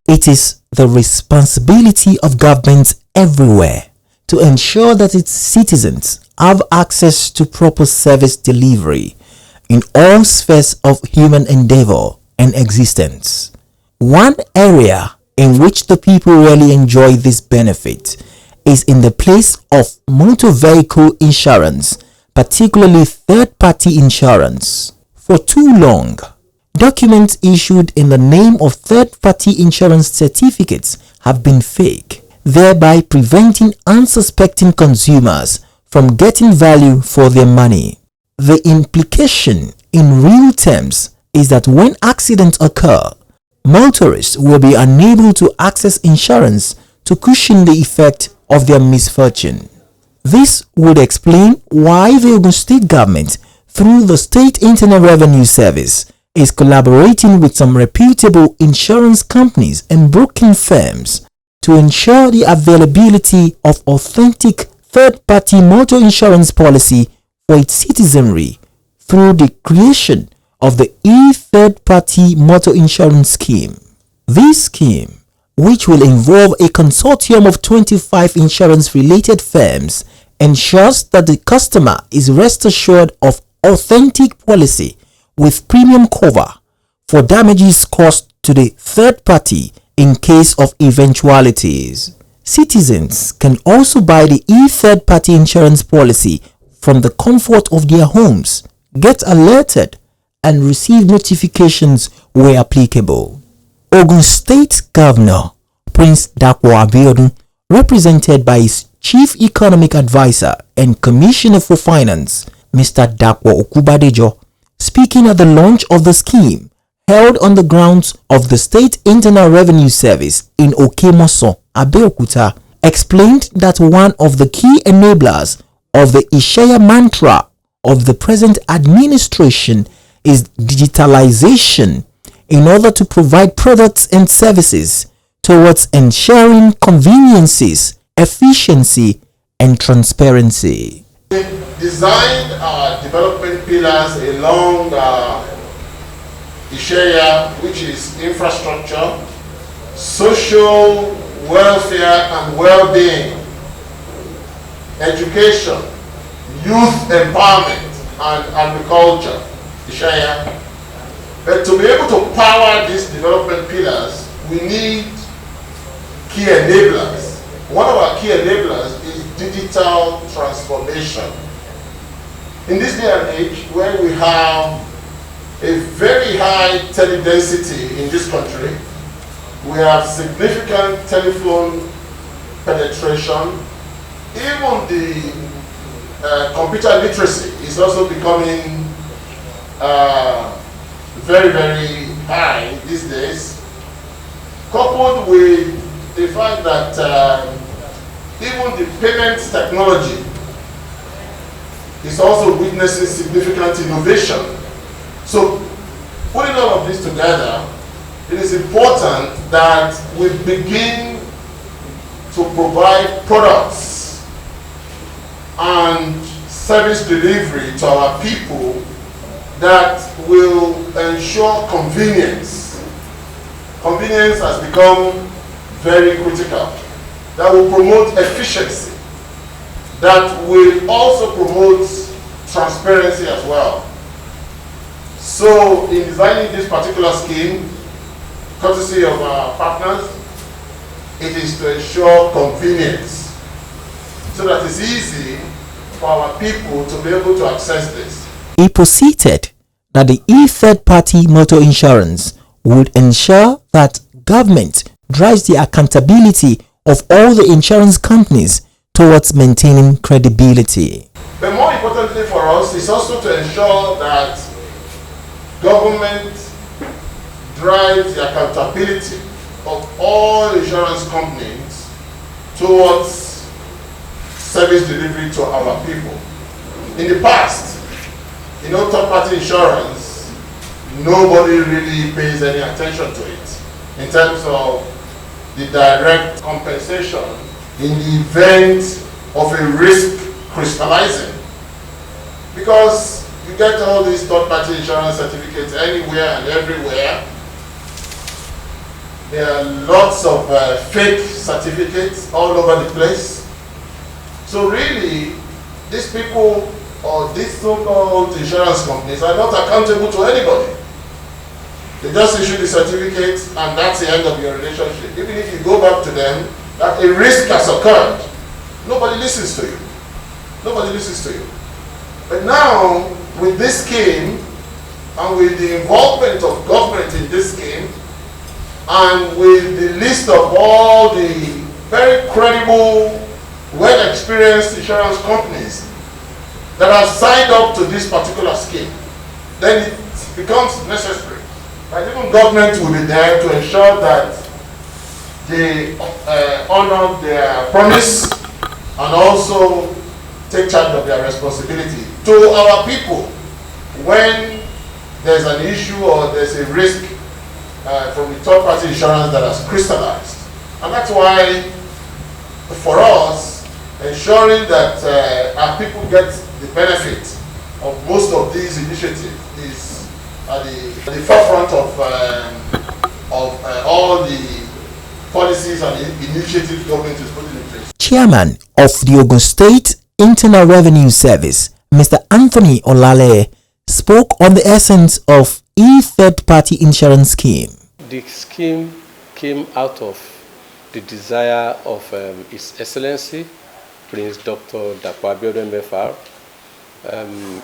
It is the responsibility of governments everywhere to ensure that its citizens have access to proper service delivery in all spheres of human endeavor and existence. One area in which the people really enjoy this benefit is in the place of motor vehicle insurance, particularly third-party insurance. For too long, documents issued in the name of third-party insurance certificates have been fake, thereby preventing unsuspecting consumers from getting value for their money. The implication in real terms is that when accidents occur, motorists will be unable to access insurance to cushion the effect of their misfortune. This would explain why the Ogun State government, through the State Internal Revenue Service, is collaborating with some reputable insurance companies and broking firms to ensure the availability of authentic third-party motor insurance policy for its citizenry through the creation of the e-third-party motor insurance scheme. This scheme, which will involve a consortium of 25 insurance-related firms, ensures that the customer is rest assured of authentic policy with premium cover for damages caused to the third party in case of eventualities. Citizens can also buy the e-third party insurance policy from the comfort of their homes, get alerted, and receive notifications where applicable. Ogun State Governor Prince Dapo Abiodun, represented by his Chief Economic Advisor and Commissioner for Finance, Mr. Dapo Okubadejo, speaking at the launch of the scheme held on the grounds of the State Internal Revenue Service in Okemoso, Abeokuta, explained that one of the key enablers of the Ishaya mantra of the present administration is digitalization in order to provide products and services towards ensuring conveniences, efficiency, and transparency. We designed our development pillars along Ishaya, which is infrastructure, social welfare and well-being, education, youth empowerment, and agriculture, Ishaya. But to be able to power these development pillars, we need key enablers. One of our key enablers is digital transformation. In this day and age, where we have a very high tele-density in this country, we have significant telephone penetration. Even the computer literacy is also becoming very, very high these days, coupled with the fact that even the payments technology is also witnessing significant innovation. So, putting all of this together, it is important that we begin to provide products and service delivery to our people that will ensure convenience. Convenience has become very critical. That will promote efficiency. That will also promote transparency as well. So in designing this particular scheme, courtesy of our partners, it is to ensure convenience so that it's easy for our people to be able to access this. He proceeded that the e-third-party motor insurance would ensure that government drives the accountability of all the insurance companies towards maintaining credibility. But more importantly for us is also to ensure that government drives the accountability of all insurance companies towards service delivery to our people. In the past, third-party insurance, nobody really pays any attention to it in terms of the direct compensation in the event of a risk crystallizing. Because you get all these third-party insurance certificates anywhere and everywhere, There are lots of fake certificates all over the place. So really, these people or these so-called insurance companies are not accountable to anybody. They just issue the certificate and that's the end of your relationship. Even if you go back to them, that a risk has occurred, nobody listens to you. Nobody listens to you. But now, with this scheme, and with the involvement of government in this scheme, and with the list of all the very credible, well-experienced insurance companies that have signed up to this particular scheme, then it becomes necessary that even government will be there to ensure that they honor their promise and also take charge of their responsibility to our people when there's an issue or there's a risk from the third-party insurance that has crystallized. And that's why, for us, ensuring that our people get the benefit of most of these initiatives is at the forefront of all the policies and initiatives government is putting in place. Chairman of the Ogun State Internal Revenue Service, Mr. Anthony Olale, spoke on the essence of third-party insurance scheme. The scheme came out of the desire of His Excellency Prince Dr. Dapo Abiodun MFR,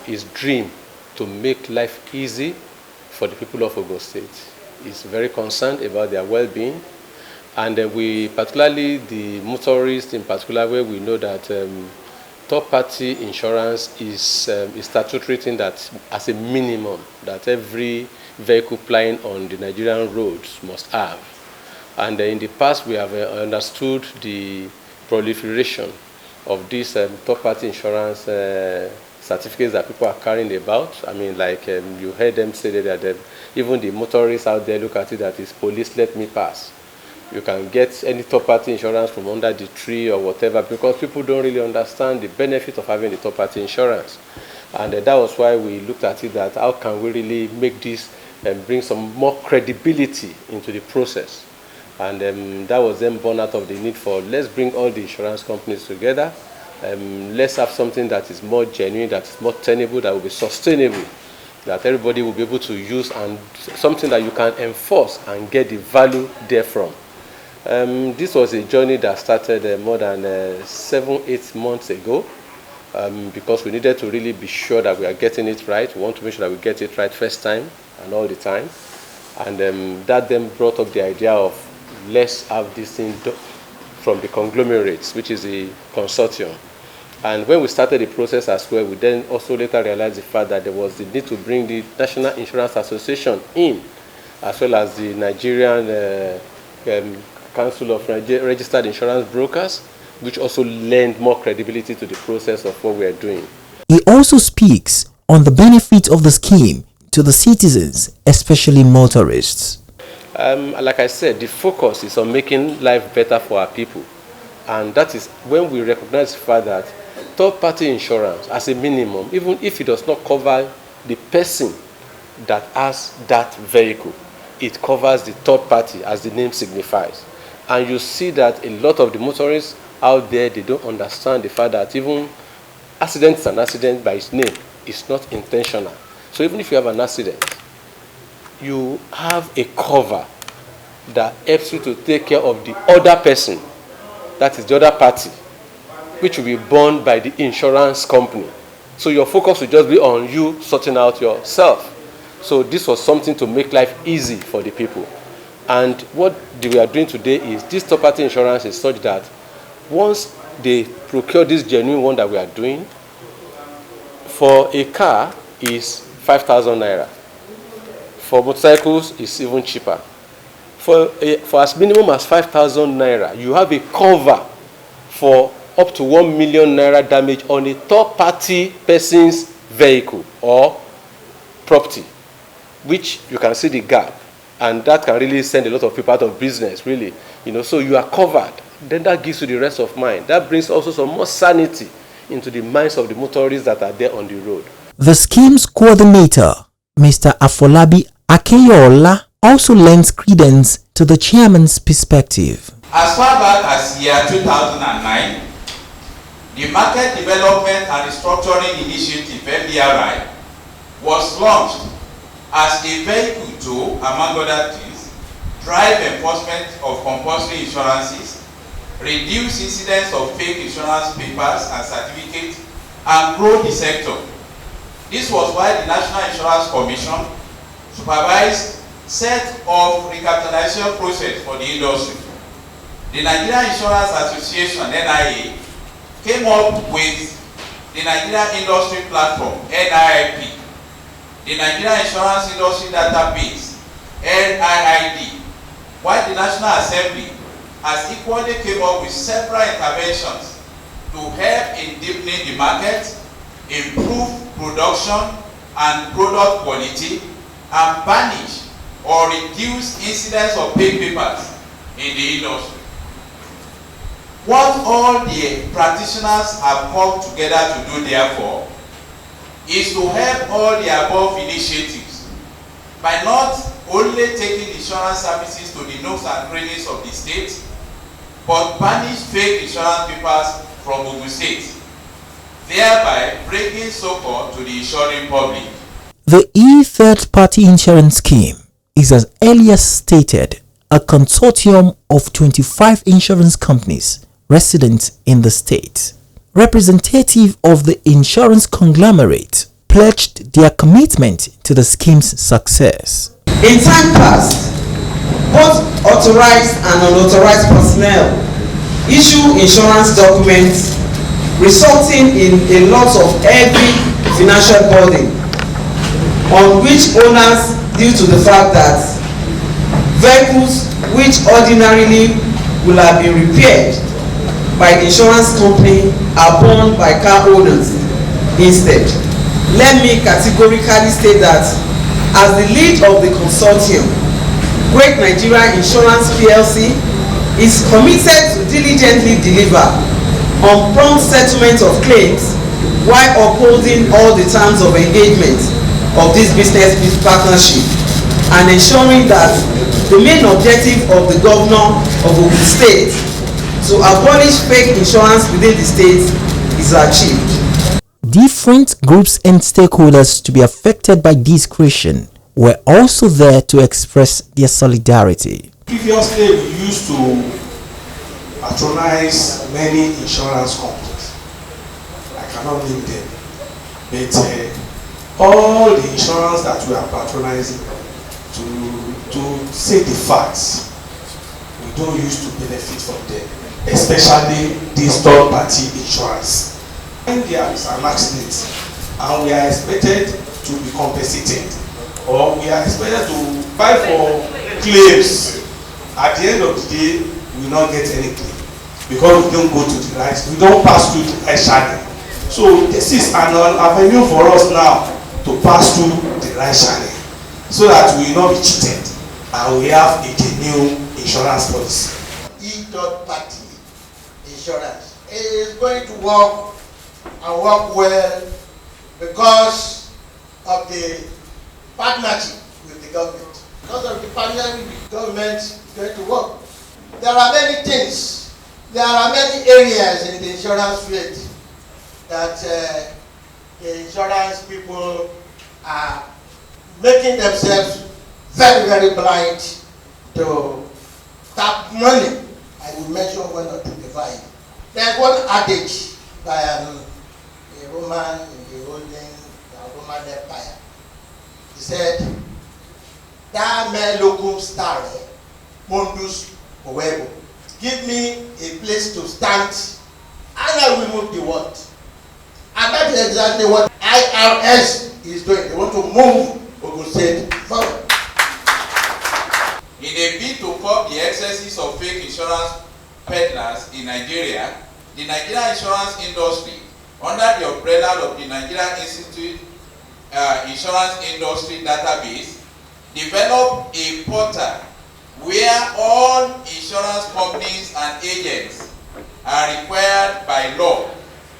his dream to make life easy for the people of Ogun State. He's very concerned about their well-being, and we, particularly the motorists in particular, where we know that third-party insurance is statutory thing that as a minimum that every vehicle plying on the Nigerian roads must have. And in the past, we have understood the proliferation of these third-party insurance certificates that people are carrying about. I mean, like you heard them say that even the motorists out there look at it that is police, let me pass. You can get any third-party insurance from under the tree or whatever, because people don't really understand the benefit of having the third-party insurance. And that was why we looked at it that how can we really make this and bring some more credibility into the process. And that was then born out of the need for let's bring all the insurance companies together. Let's have something that is more genuine, that is more tenable, that will be sustainable, that everybody will be able to use, and something that you can enforce and get the value therefrom. This was a journey that started more than 7-8 months ago, because we needed to really be sure that we are getting it right. We want to make sure that we get it right first time and all the time. And that then brought up the idea of let's have this thing from the conglomerates, which is the consortium. And when we started the process as well, we then also later realized the fact that there was the need to bring the National Insurance Association in, as well as the Nigerian Council of Registered Insurance Brokers, which also lend more credibility to the process of what we are doing. He also speaks on the benefit of the scheme to the citizens, especially motorists. Like I said, the focus is on making life better for our people. And that is when we recognize the fact that third-party insurance, as a minimum, even if it does not cover the person that has that vehicle, it covers the third party, as the name signifies. And you see that a lot of the motorists out there, they don't understand the fact that even accident is an accident by its name. It's not intentional. So even if you have an accident, you have a cover that helps you to take care of the other person, that is the other party, which will be borne by the insurance company. So your focus will just be on you sorting out yourself. So this was something to make life easy for the people. And what we are doing today is this third-party insurance is such that once they procure this genuine one that we are doing, for a car is 5,000 naira. For motorcycles, it's even cheaper. For as minimum as 5,000 naira, you have a cover for up to 1 million naira damage on a third-party person's vehicle or property, which you can see the gap. And that can really send a lot of people out of business, really. So you are covered. Then that gives you the rest of mind. That brings also some more sanity into the minds of the motorists that are there on the road. The scheme's coordinator, Mr. Afolabi Akeyola, also lends credence to the chairman's perspective. As far back as year 2009, the Market Development and Restructuring Initiative (MDRI) was launched as a vehicle to, among other things, drive enforcement of compulsory insurances, reduce incidents of fake insurance papers and certificates, and grow the sector. This was why the National Insurance Commission supervised set of recapitalization process for the industry. The Nigerian Insurance Association (NIA) came up with the Nigerian Industry Platform (NIIP), the Nigerian Insurance Industry Database (NIID), while the National Assembly has equally came up with several interventions to help in deepening the market, improve production and product quality, and banish or reduce incidents of fake papers in the industry. What all the practitioners have come together to do, therefore, is to help all the above initiatives by not only taking insurance services to the nooks and crannies of the state, but banish fake insurance papers from Ogun State, thereby bringing support to the insuring public. The e-third-party insurance scheme is, as earlier stated, a consortium of 25 insurance companies resident in the state. Representative of the insurance conglomerate pledged their commitment to the scheme's success. In time past, both authorized and unauthorized personnel issue insurance documents, resulting in a lot of heavy financial burden on which owners, due to the fact that vehicles which ordinarily will have been repaired by the insurance company are borne by car owners instead. Let me categorically state that as the lead of the consortium, Great Nigeria Insurance PLC is committed to diligently deliver on prompt settlement of claims while upholding all the terms of engagement of this business partnership and ensuring that the main objective of the governor of Ogun State to abolish fake insurance within the state is achieved. Different groups and stakeholders to be affected by this creation were also there to express their solidarity. Previously, we used to patronize many insurance companies. I cannot name them, but all the insurance that we are patronizing, to say the facts, we don't use to benefit from them, especially this third-party insurance. When there is an accident and we are expected to be compensated, or we are expected to file for claims, at the end of the day, we will not get any claim because we don't go to the right, we don't pass through the right channel. So this is an avenue for us now to pass through the right channel so that we will not be cheated and we have a genuine insurance policy. Third-party insurance is going to work and work well because of the partnership with the government. Because of the partnership with the government, it's going to work. There are many things, there are many areas in the insurance field that the insurance people are making themselves very, very blind to tap money. I will mention one or two divide. There's one adage by a Roman in the olden Roman Empire. He said, "Da me locum stare, mundus movebo." Give me a place to stand, and I will move the world. And that is exactly what IRS is doing. They want to move Ogun State forward. In a bid to curb the excesses of fake insurance peddlers in Nigeria, the Nigerian insurance industry, under the umbrella of the Nigerian Institute Insurance Industry Database, developed a portal where all insurance companies and agents are required by law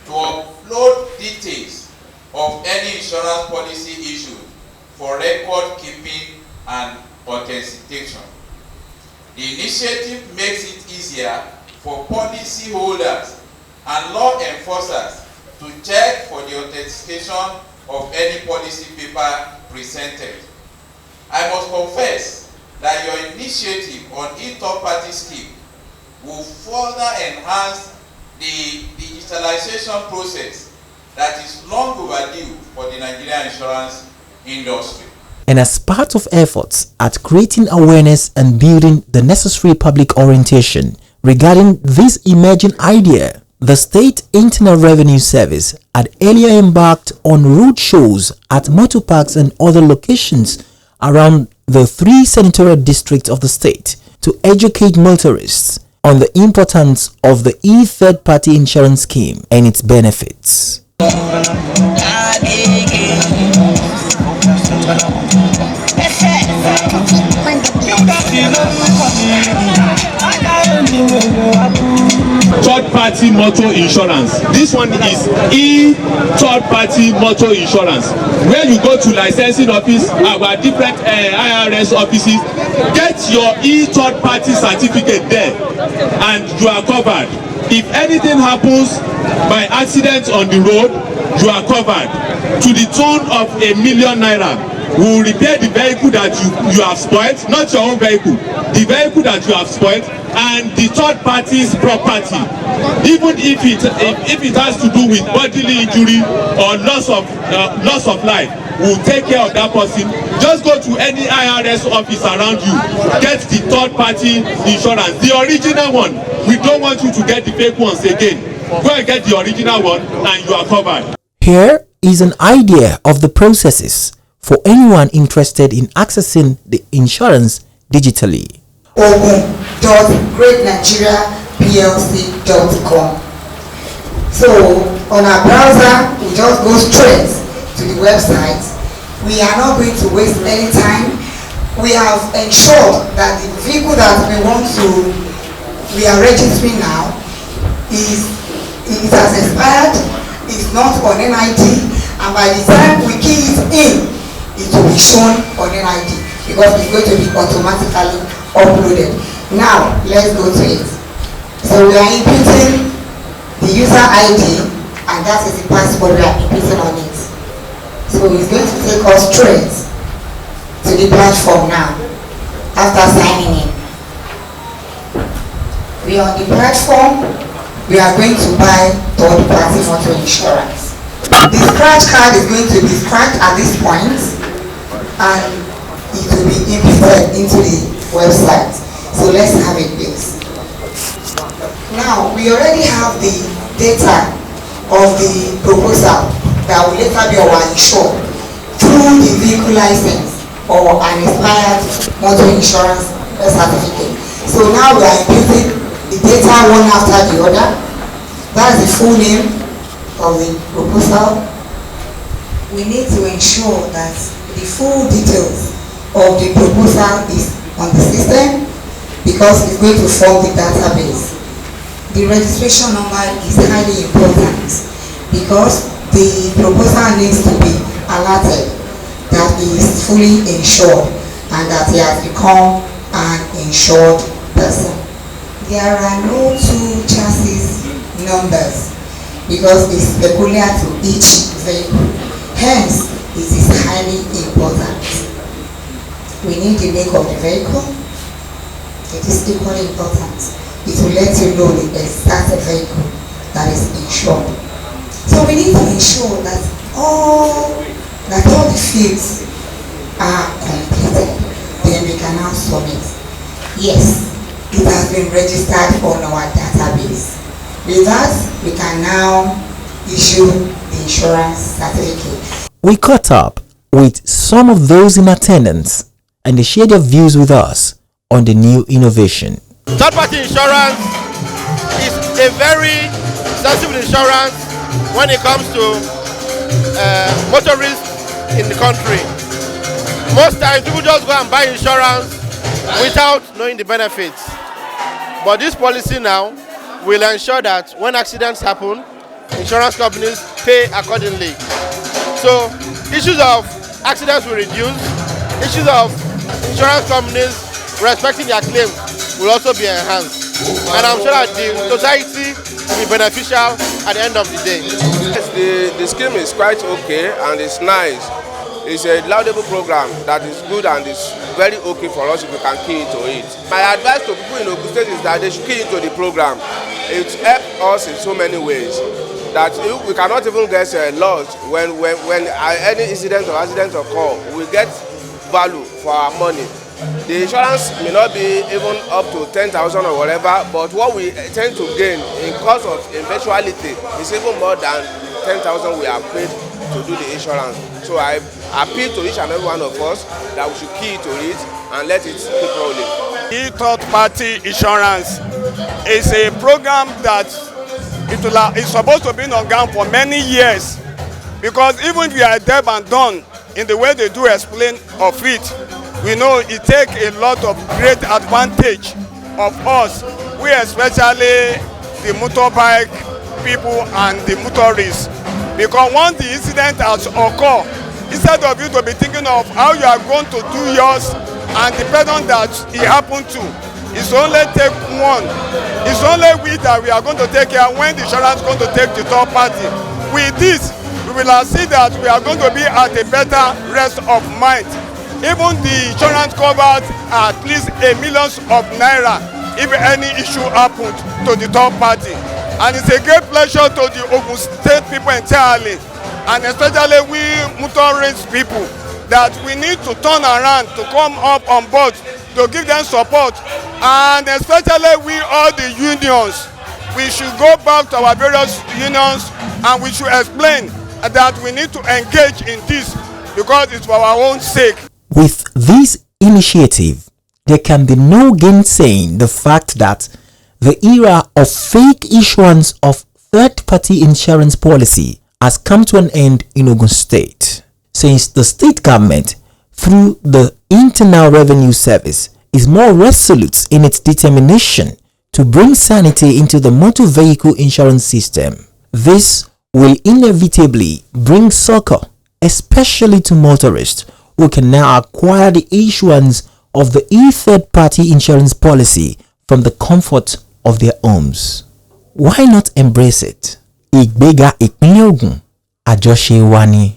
to upload details of any insurance policy issued for record keeping and authentication. The initiative makes it easier for policy holders and law enforcers to check for the authentication of any policy paper presented. I must confess that your initiative on e-third party scheme will further enhance the digitalization process that is long overdue for the Nigerian insurance industry. And as part of efforts at creating awareness and building the necessary public orientation regarding this emerging idea, the State Internal Revenue Service had earlier embarked on road shows at motor parks and other locations around the 3 senatorial districts of the state to educate motorists on the importance of the e-third party insurance scheme and its benefits. Third party motor insurance. This one is third party motor insurance. Where you go to licensing office, our different IRS offices, get your third party certificate there and you are covered. If anything happens by accident on the road, you are covered to the tune of ₦1 million. We will repair the vehicle that you have spoiled, not your own vehicle, the vehicle that you have spoiled, and the third party's property, even if it has to do with bodily injury or loss of life. We'll take care of that person. Just go to any IRS office around you, get the third party insurance, the original one. We don't want you to get the fake ones again. Go and get the original one and you are covered. Here is an idea of the processes for anyone interested in accessing the insurance digitally. Ogun.greatnigeriaplc.com. So on our browser, we just go straight to the website. We are not going to waste any time. We have ensured that the vehicle that we are registering now it has expired, is not on NID, and by the time we key it in, it will be shown on NID because it's going to be automatically uploaded. Now let's go to it. So we are inputting the user ID, and that is the password we are inputting on it. So it's going to take us straight to the platform now after signing in. We are on the platform. We are going to buy third-party motor insurance. The scratch card is going to be scratched at this point, and it will be inputted into the website. So let's have it, please. Now we already have the data of the proposal that will later be our insured through the vehicle license or an expired motor insurance certificate. So now we are inputting the data one after the other. That's the full name of the proposal. We need to ensure that the full details of the proposal is on the system because it's going to form the database. The registration number is highly important because the proposal needs to be alerted that he is fully insured and that he has become an insured person. There are no two chassis numbers because it's peculiar to each vehicle. Hence, it is highly important. We need the make of the vehicle. It is equally important. It will let you know the exact vehicle that is insured. So we need to ensure that all the fields are completed. Then we can now submit. Yes, it has been registered on our database. With that, we can now issue the insurance certificate. We caught up with some of those in attendance and they shared their views with us on the new innovation. Third-party insurance is a very sensible insurance when it comes to motorists in the country. Most times people just go and buy insurance without knowing the benefits. But this policy now will ensure that when accidents happen, insurance companies pay accordingly. So issues of accidents will reduce, issues of insurance companies respecting their claims will also be enhanced. And I'm sure that the society will be beneficial at the end of the day. Yes, the scheme is quite okay and it's nice. It's a laudable program that is good and is very okay for us if we can key into it. My advice to people in Ogun State is that they should key into the program. It helps us in so many ways that we cannot even get lost when any incident or accident occur. We get value for our money. The insurance may not be even up to 10,000 or whatever, but what we tend to gain in cost of eventuality is even more than 10,000 we are paid to do the insurance. So I appeal to each and every one of us that we should key to it and let it keep rolling. Third-party insurance is a program that is supposed to be on ground for many years, because even if you are deaf and dumb in the way they do explain of it, we know it takes a lot of great advantage of us, we especially the motorbike people and the motorists, because once the incident has occurred, instead of you to be thinking of how you are going to do yours and the person that it happened to, it's only take one. It's only we that we are going to take care when the insurance is going to take the third party. With this, we will see that we are going to be at a better rest of mind. Even the insurance covers at least ₦1 million if any issue happens to the third party. And it's a great pleasure to the Ogun State people entirely, and especially we motorist people, that we need to turn around to come up on board to give them support. And especially we all the unions, we should go back to our various unions and we should explain that we need to engage in this because it's for our own sake. With this initiative, there can be no gainsaying the fact that the era of fake issuance of third-party insurance policy has come to an end in Ogun State, since the state government, through the Internal Revenue Service, is more resolute in its determination to bring sanity into the motor vehicle insurance system. This will inevitably bring succor, especially to motorists who can now acquire the issuance of the third-party insurance policy from the comfort of their homes. Why not embrace it? Ìgbéga ìpínlẹ̀ Ògùn, àjọṣe wa ni.